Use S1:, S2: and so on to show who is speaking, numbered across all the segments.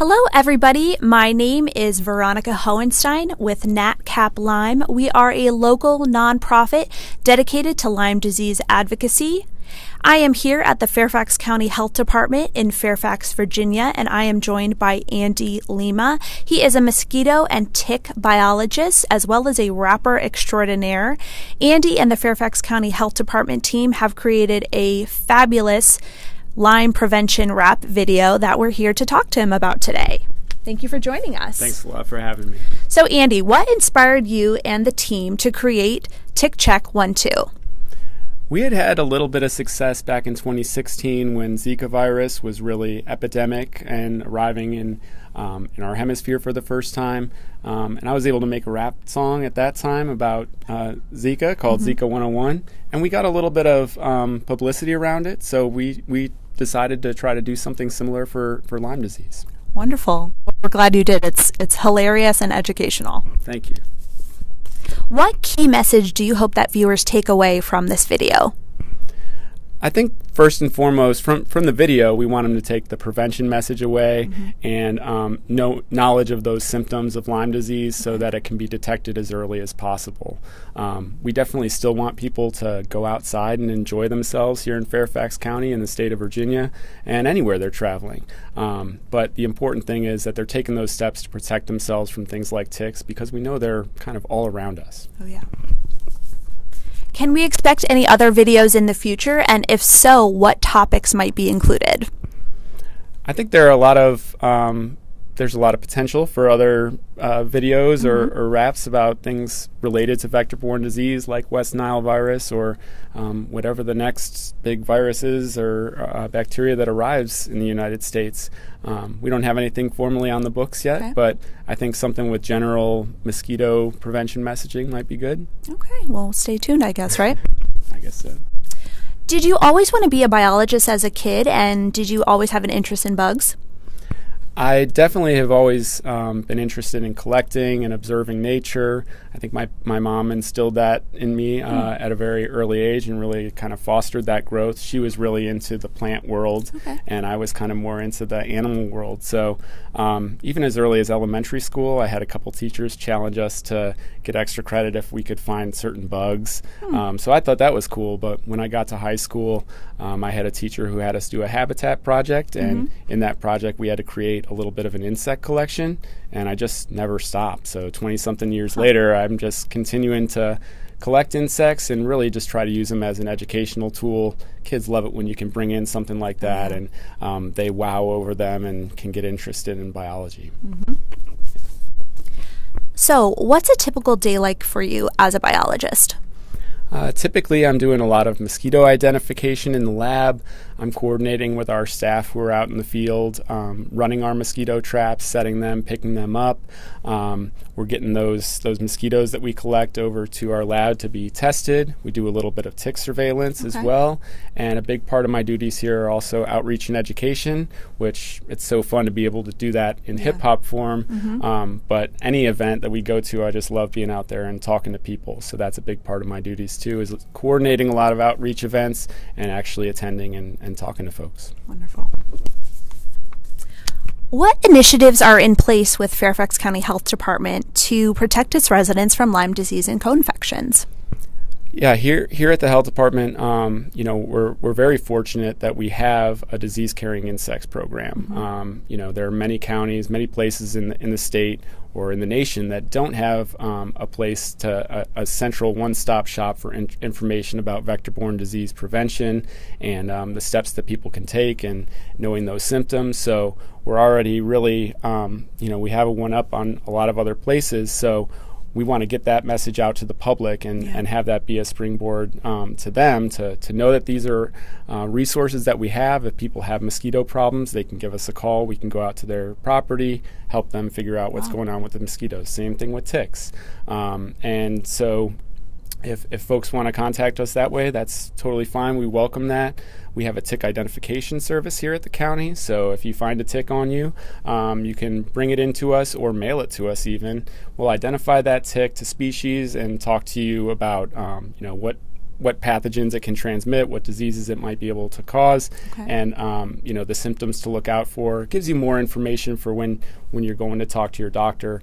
S1: Hello, everybody. My name is Veronica Holenstein with NatCap Lyme. We are a local nonprofit dedicated to Lyme disease advocacy. I am here at the Fairfax County Health Department in Fairfax, Virginia, and I am joined by Andy Lima. He is a mosquito and tick biologist as well as a rapper extraordinaire. Andy and the Fairfax County Health Department team have created a fabulous Lyme prevention rap video that we're here to talk to him about today. Thank you for joining us.
S2: Thanks a lot for having me.
S1: So Andy, what inspired you and the team to create Tick Check 1-2?
S2: We had a little bit of success back in 2016 when Zika virus was really epidemic and arriving in our hemisphere for the first time. And I was able to make a rap song at that time about Zika called Zika 101. And we got a little bit of publicity around it. So we decided to try to do something similar for Lyme disease.
S1: Wonderful. We're glad you did. It's hilarious and educational.
S2: Thank you.
S1: What key message do you hope that viewers take away from this video?
S2: I think first and foremost, from the video, we want them to take the prevention message away and knowledge of those symptoms of Lyme disease so that it can be detected as early as possible. We definitely still want people to go outside and enjoy themselves here in Fairfax County in the state of Virginia and anywhere they're traveling. But the important thing is that they're taking those steps to protect themselves from things like ticks because we know they're kind of all around us.
S1: Oh, yeah. Can we expect any other videos in the future? And if so, what topics might be included?
S2: I think there are there's a lot of potential for other videos or raps about things related to vector-borne disease like West Nile virus or whatever the next big virus is or bacteria that arrives in the United States. We don't have anything formally on the books yet, but I think something with general mosquito prevention messaging might be good.
S1: Okay, well, stay tuned, I guess, right?
S2: I guess so.
S1: Did you always want to be a biologist as a kid, and did you always have an interest in bugs?
S2: I definitely have always been interested in collecting and observing nature. I think my mom instilled that in me at a very early age and really kind of fostered that growth. She was really into the plant world, and I was kind of more into the animal world. So even as early as elementary school, I had a couple teachers challenge us to get extra credit if we could find certain bugs. So I thought that was cool. But when I got to high school, I had a teacher who had us do a habitat project, and in that project we had to create a little bit of an insect collection, and I just never stopped. So 20-something years later, I'm just continuing to collect insects and really just try to use them as an educational tool. Kids love it when you can bring in something like that, and they wow over them and can get interested in biology.
S1: So what's a typical day like for you as a biologist?
S2: Typically, I'm doing a lot of mosquito identification in the lab. I'm coordinating with our staff who are out in the field, running our mosquito traps, setting them, picking them up. We're getting those mosquitoes that we collect over to our lab to be tested. We do a little bit of tick surveillance as well. And a big part of my duties here are also outreach and education, which it's so fun to be able to do that in hip-hop form. But any event that we go to, I just love being out there and talking to people. So that's a big part of my duties too, is coordinating a lot of outreach events and actually attending and talking to folks.
S1: Wonderful. What initiatives are in place with Fairfax County Health Department to protect its residents from Lyme disease and co-infections?
S2: Yeah, here at the health department, we're very fortunate that we have a disease-carrying insects program. There are many counties, many places in the state or in the nation that don't have a place to a central one-stop shop for information about vector-borne disease prevention and the steps that people can take and knowing those symptoms. So we're already really, we have a one-up on a lot of other places. So we want to get that message out to the public and have that be a springboard to them to know that these are resources that we have. If people have mosquito problems, they can give us a call. We can go out to their property, help them figure out what's going on with the mosquitoes. Same thing with ticks. And so if folks want to contact us that way, that's totally fine. We welcome that. We have a tick identification service here at the county, so if you find a tick on you, you can bring it into us or mail it to us even. We'll identify that tick to species and talk to you about what pathogens it can transmit, what diseases it might be able to cause,
S1: Okay.
S2: and the symptoms to look out for. It gives you more information for when you're going to talk to your doctor,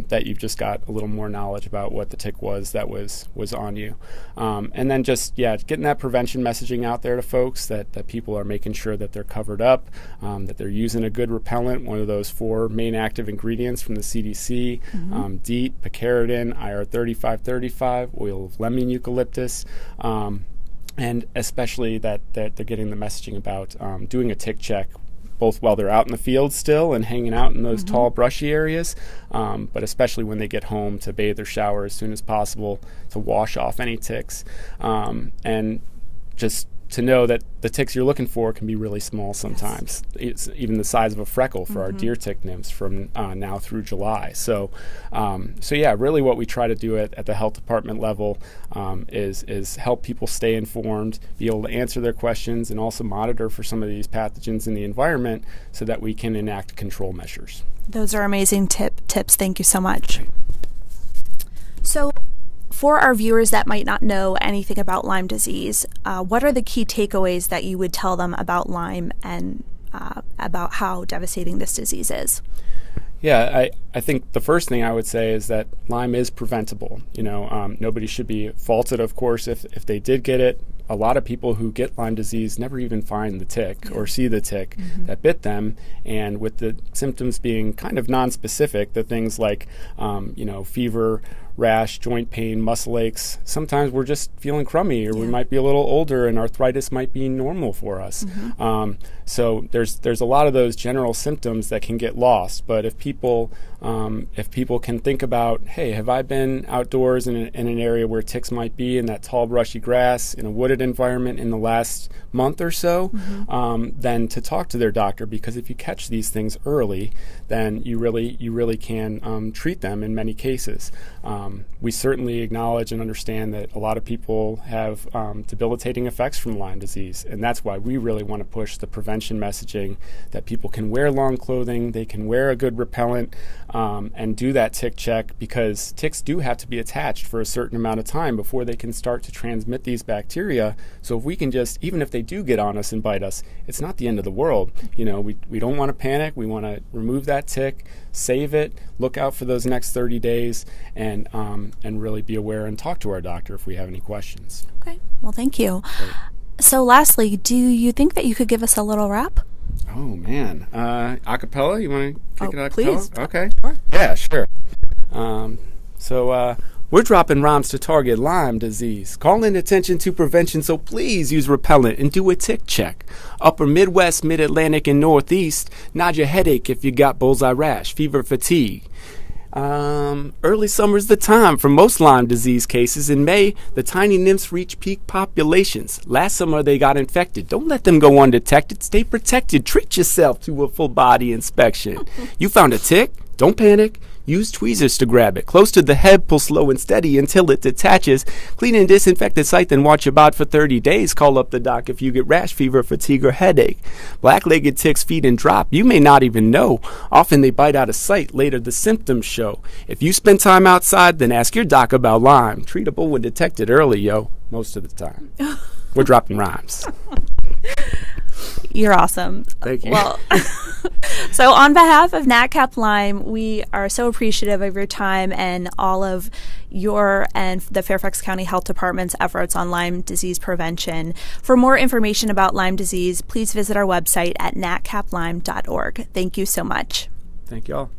S2: that you've just got a little more knowledge about what the tick was that was on you. And then just, getting that prevention messaging out there to folks that people are making sure that they're covered up, that they're using a good repellent, one of those 4 main active ingredients from the CDC, DEET, picaridin, IR3535, oil of lemon eucalyptus, and especially that they're getting the messaging about doing a tick check, both while they're out in the field still and hanging out in those tall, brushy areas, but especially when they get home, to bathe or shower as soon as possible to wash off any ticks, and just to know that the ticks you're looking for can be really small sometimes. It's even the size of a freckle for our deer tick nymphs from now through July. So really what we try to do at the health department level is help people stay informed, be able to answer their questions, and also monitor for some of these pathogens in the environment so that we can enact control measures.
S1: Those are amazing tips. Thank you so much. So, for our viewers that might not know anything about Lyme disease, what are the key takeaways that you would tell them about Lyme and about how devastating this disease is?
S2: Yeah, I think the first thing I would say is that Lyme is preventable. Nobody should be faulted, of course, if they did get it. A lot of people who get Lyme disease never even find the tick or see the tick that bit them. And with the symptoms being kind of nonspecific, the things like, fever, rash, joint pain, muscle aches, sometimes we're just feeling crummy, or we might be a little older and arthritis might be normal for us. So there's a lot of those general symptoms that can get lost. But if people can think about, hey, have I been outdoors in an area where ticks might be, in that tall brushy grass, in a wooded environment in the last month or so, then to talk to their doctor, because if you catch these things early, then you really can treat them in many cases. We certainly acknowledge and understand that a lot of people have debilitating effects from Lyme disease, and that's why we really want to push the prevention messaging, that people can wear long clothing, they can wear a good repellent, and do that tick check, because ticks do have to be attached for a certain amount of time before they can start to transmit these bacteria. So if we can just, even if they do get on us and bite us, it's not the end of the world. We don't want to panic. We want to remove that tick, save it, look out for those next 30 days, and really be aware and talk to our doctor if we have any questions.
S1: Okay, well, thank you.
S2: Great.
S1: So lastly, do you think that you could give us a little rap?
S2: Oh, man. Acapella? You want to kick it acapella?
S1: Please.
S2: Okay.
S1: Sure.
S2: Yeah, sure. We're dropping rhymes to target Lyme disease, calling attention to prevention, so please use repellent and do a tick check. Upper Midwest, Mid-Atlantic, and Northeast, nod your headache if you got bullseye rash, fever, fatigue. Early summer's the time for most Lyme disease cases. In May, the tiny nymphs reach peak populations. Last summer, they got infected. Don't let them go undetected. Stay protected. Treat yourself to a full body inspection. You found a tick? Don't panic. Use tweezers to grab it. Close to the head, pull slow and steady until it detaches. Clean and disinfect the site, then watch your bot for 30 days. Call up the doc if you get rash, fever, fatigue, or headache. Black-legged ticks feed and drop. You may not even know. Often they bite out of sight. Later the symptoms show. If you spend time outside, then ask your doc about Lyme. Treatable when detected early, yo. Most of the time. We're dropping rhymes.
S1: You're awesome.
S2: Thank you.
S1: Well, so on behalf of NatCap Lyme, we are so appreciative of your time and all of your and the Fairfax County Health Department's efforts on Lyme disease prevention. For more information about Lyme disease, please visit our website at natcaplyme.org. Thank you so much.
S2: Thank you all.